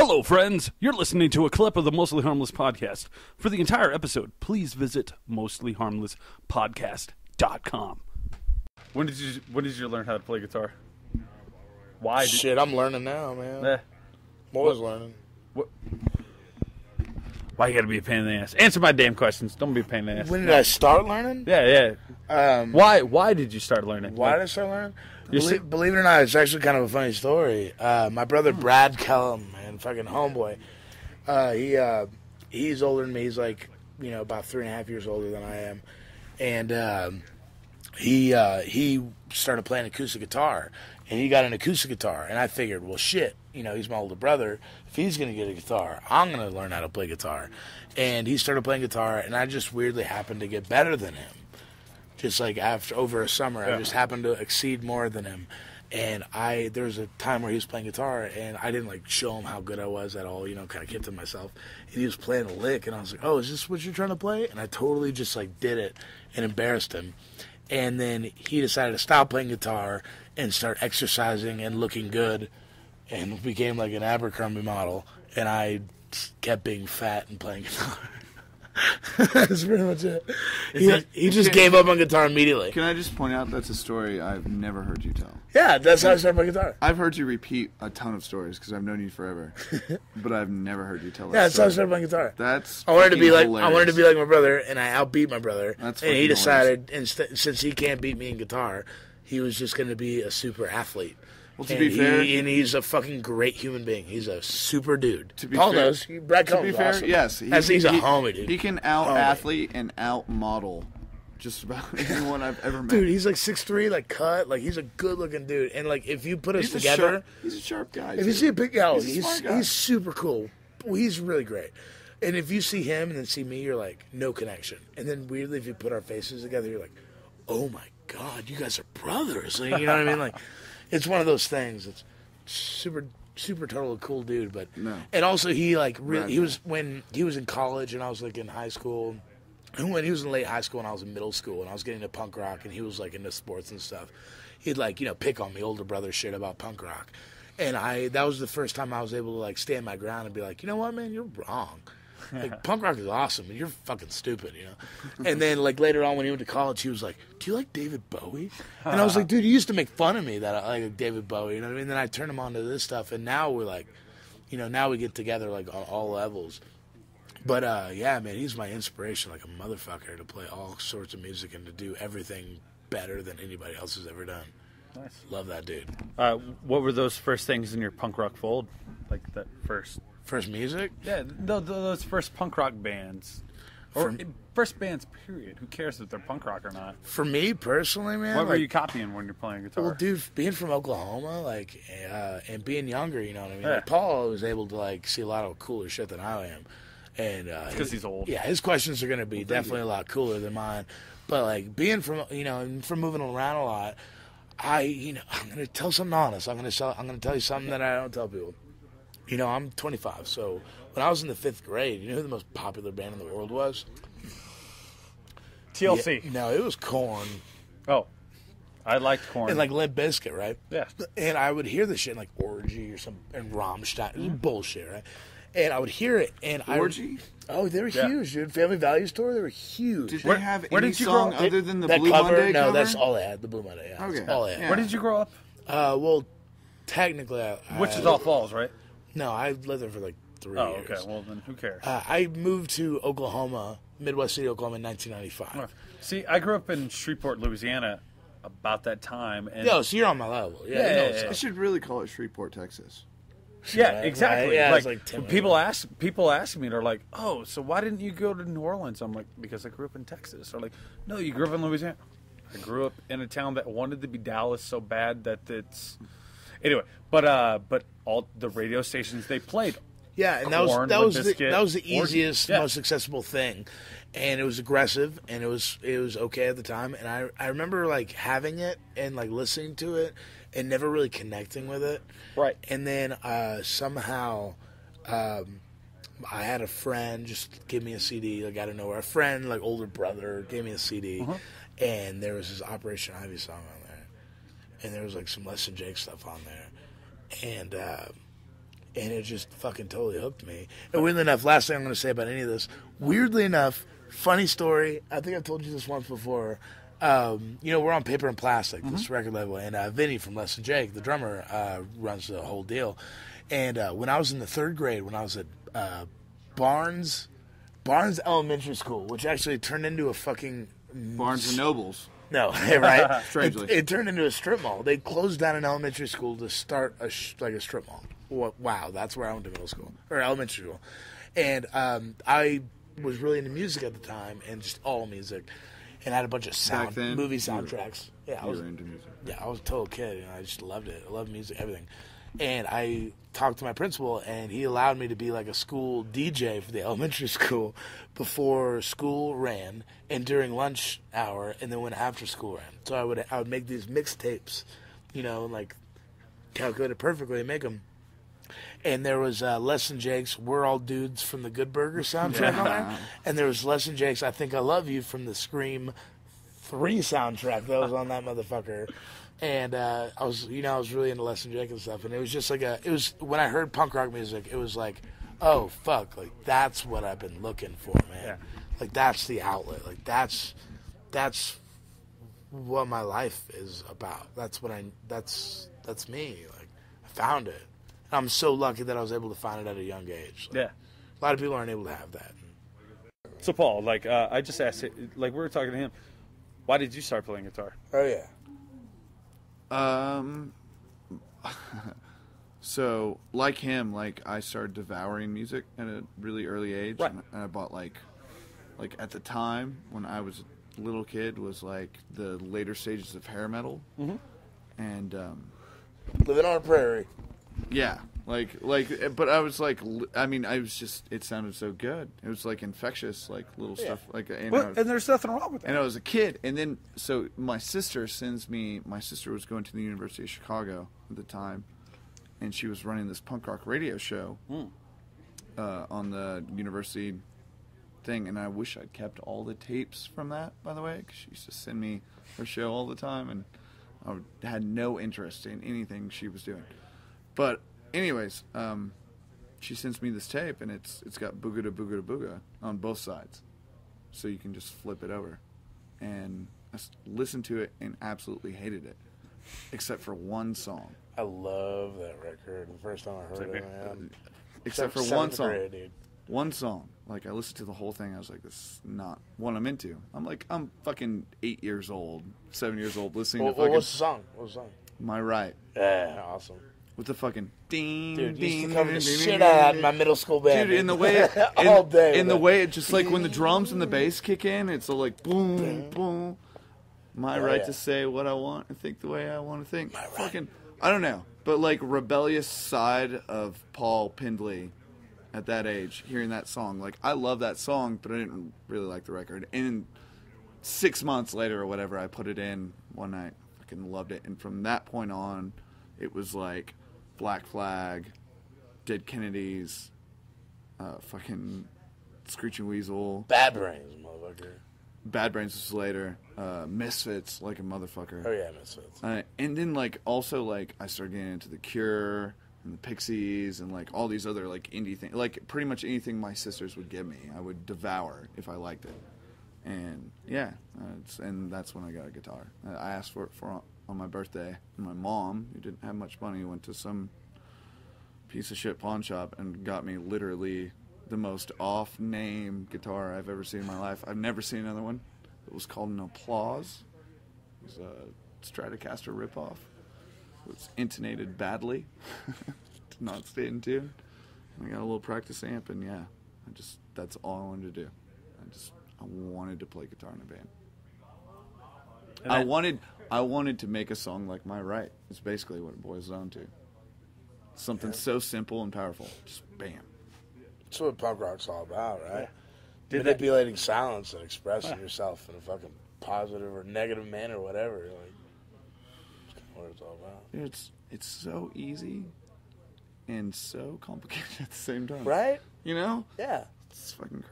Hello, friends. You're listening to a clip of the Mostly Harmless podcast. For the entire episode, please visit mostlyharmlesspodcast.com. When did you learn how to play guitar? Why? Shit, I'm learning now, man. I'm always learning. Why you gotta be a pain in the ass? Answer my damn questions. Don't be a pain in the ass. When did I start learning? Yeah. Why did you start learning? Why did I start learning? Believe it or not, it's actually kind of a funny story. My brother Brad Kellum, man, fucking homeboy. He's older than me. He's like, about 3.5 years older than I am, and he started playing acoustic guitar, and he got an acoustic guitar, and I figured, well, shit, he's my older brother. If he's gonna get a guitar, I'm gonna learn how to play guitar. And he started playing guitar, and I just weirdly happened to get better than him. Just like over a summer, I just happened to exceed more than him. And there was a time where he was playing guitar, and I didn't show him how good I was at all, kind of kept to myself. And he was playing a lick, and I was like, oh, is this what you're trying to play? And I totally just did it and embarrassed him. And then he decided to stop playing guitar and start exercising and looking good, and became like an Abercrombie model. And I kept being fat and playing guitar. That's pretty much it. He just gave up on guitar immediately. Can I just point out that's a story I've never heard you tell? Yeah, that's how I started playing guitar. I've heard you repeat a ton of stories because I've known you forever, but I've never heard you tell that. Yeah, that's how I started playing guitar. I wanted to be like my brother, and I outbeat my brother. And he decided, since he can't beat me in guitar, he was just going to be a super athlete. Well, to be fair, he's a fucking great human being. He's a super dude. Paul knows. Brad to be fair, awesome. yes, he's a homie, dude. He can out-athlete and out-model just about anyone I've ever met. Dude, he's 6'3", cut. He's a good-looking dude. And if you put us together, he's a sharp guy. If you see a big guy, he's super cool. He's really great. And if you see him and then see me, you're like, no connection. And then weirdly, if you put our faces together, you're like, oh my god, you guys are brothers. You know what I mean? It's one of those things. It's super totally cool dude, but no. And also he he was when he was in college and I was in high school, and when he was in late high school and I was in middle school and I was getting into punk rock and he was into sports and stuff, he'd pick on me older brother shit about punk rock, and that was the first time I was able to stand my ground and be like, you know what, man, you're wrong. Punk rock is awesome, and you're fucking stupid, And then, later on when he went to college, he was like, do you like David Bowie? And I was like, dude, you used to make fun of me that I like David Bowie, you know what I mean? And then I turned him on to this stuff, and now we're now we get together, on all levels. But, yeah, man, he's my inspiration, a motherfucker, to play all sorts of music and to do everything better than anybody else has ever done. Nice. Love that dude. What were those first things in your punk rock fold? That first... First music? Yeah, those first punk rock bands. Or first bands, period. Who cares if they're punk rock or not? For me, personally, man. What were you copying when you're playing guitar? Well, dude, being from Oklahoma, and being younger, you know what I mean? Yeah. Paul was able to, see a lot of cooler shit than I am. And because he's old. Yeah, his questions are going to be definitely a lot cooler than mine. But, being from, and from moving around a lot, I'm going to tell something honest. I'm going to tell you something that I don't tell people. I'm 25, so when I was in the 5th grade, you know who the most popular band in the world was? TLC. Yeah, no, it was Korn. Oh, I liked Korn. And Limp Bizkit, right? Yeah. And I would hear this shit Orgy or and Rammstein. It was bullshit, right? And I would hear it, and Orgy? Oh, they were huge, dude. Family Values Tour, they were huge. Did they have where any did you song grow up? other than the that Blue cover? Monday No, cover? that's all they had, the Blue Monday, yeah. Okay. That's all they had. Yeah. Where did you grow up? Well, technically, Wichita Falls, right? No, I lived there for 3 years. Oh, okay. Well, then who cares? I moved to Oklahoma, Midwest City, Oklahoma, in 1995. See, I grew up in Shreveport, Louisiana, about that time. And so you're on my level. I should really call it Shreveport, Texas. Yeah, exactly. Yeah, when people ask me, they're like, "Oh, so why didn't you go to New Orleans?" I'm like, "Because I grew up in Texas." They're like, "No, you grew up in Louisiana." I grew up in a town that wanted to be Dallas so bad that it's anyway. But all the radio stations they played. Yeah, and Korn, that was the most easiest, most accessible thing, and it was aggressive, and it was okay at the time, and I remember having it and listening to it and never really connecting with it. Right. And then somehow I had a friend just give me a CD. Out of nowhere, a friend older brother gave me a CD, and there was this Operation Ivy song on there, and there was some Less Than Jake stuff on there, and and it just fucking totally hooked me. And weirdly enough, last thing I'm going to say about any of this, weirdly enough, funny story, I think I've told you this once before. We're on Paper and Plastic, this record label, and Vinny from Less Than Jake, the drummer, runs the whole deal. And when I was in the 3rd grade, when I was at Barnes Elementary School, which actually turned into a fucking... Barnes and Nobles. No, right? Strangely. It turned into a strip mall. They closed down an elementary school to start a strip mall. Wow, that's where I went to middle school, or elementary school. And I was really into music at the time, and just all music. And I had a bunch of movie soundtracks. I was into music. Yeah, I was a total kid, and I just loved it. I loved music, everything. And I talked to my principal, and he allowed me to be like a school DJ for the elementary school before school ran, and during lunch hour, and then when after school ran. So I would make these mixtapes, like calculated perfectly and make them. And there was Less Than Jake's We're All Dudes from the Good Burger soundtrack on there. And there was Less Than Jake's I Think I Love You from the Scream 3 soundtrack that was on that motherfucker. And I was really into Less Than Jake and stuff. And it was just like when I heard punk rock music, it was like, oh, fuck, like that's what I've been looking for, man. Yeah. Like that's the outlet. Like that's what my life is about. That's me. Like I found it. I'm so lucky that I was able to find it at a young age. Like, a lot of people aren't able to have that. So, Paul, I just asked, we were talking to him, why did you start playing guitar? Oh, yeah. So, like him, I started devouring music at a really early age. Right. And I bought, at the time, when I was a little kid, was, the later stages of hair metal. Mm-hmm. And, Living on a prairie. Yeah, but I was I was just, it sounded so good. It was infectious, little stuff, and there's nothing wrong with that. And I was a kid, and then so my sister was going to the University of Chicago at the time, and she was running this punk rock radio show on the university thing, and I wish I'd kept all the tapes from that, by the way, because she used to send me her show all the time, and I had no interest in anything she was doing. But anyways, she sends me this tape, and it's got Booga to Booga to Booga on both sides. So you can just flip it over. And I listened to it and absolutely hated it, except for one song. I love that record. The first time I heard it, man. Except for one song. Grade, dude. One song. I listened to the whole thing. I was like, this is not what I'm into. I'm fucking 8 years old, 7 years old, listening to fucking... What's the song? My Right. Yeah, awesome. With the fucking ding, dude, ding, used to cover the shit out of my middle school band. Dude, in the way it just when the drums and the bass kick in, it's all boom, boom. My right to say what I want and think the way I want to think. Fucking, I don't know, but rebellious side of Paul Pendley at that age, hearing that song, I love that song, but I didn't really like the record. And 6 months later or whatever, I put it in one night, fucking loved it, and from that point on, it was Black Flag, Dead Kennedys, fucking Screeching Weasel. Bad Brains, motherfucker. Bad Brains was later. Misfits, like a motherfucker. Oh, yeah, Misfits. And then, also, I started getting into The Cure and the Pixies and, all these other, indie things. Pretty much anything my sisters would give me, I would devour if I liked it. And, yeah, and that's when I got a guitar. I asked for it on my birthday, and my mom, who didn't have much money, went to some piece of shit pawn shop and got me literally the most off-name guitar I've ever seen in my life. I've never seen another one. It was called an Applause. It was a Stratocaster ripoff. It was intonated badly. Did not stay in tune. And I got a little practice amp, and yeah, that's all I wanted to do. I wanted to play guitar in a band. I wanted to make a song like My Right. It's basically what it boils down to. Something so simple and powerful. Just bam. That's what punk rock's all about, right? Yeah. Manipulating silence and expressing yourself in a fucking positive or negative manner, whatever. That's kind of what it's all about. It's so easy and so complicated at the same time. Right? You know? Yeah. It's fucking crazy.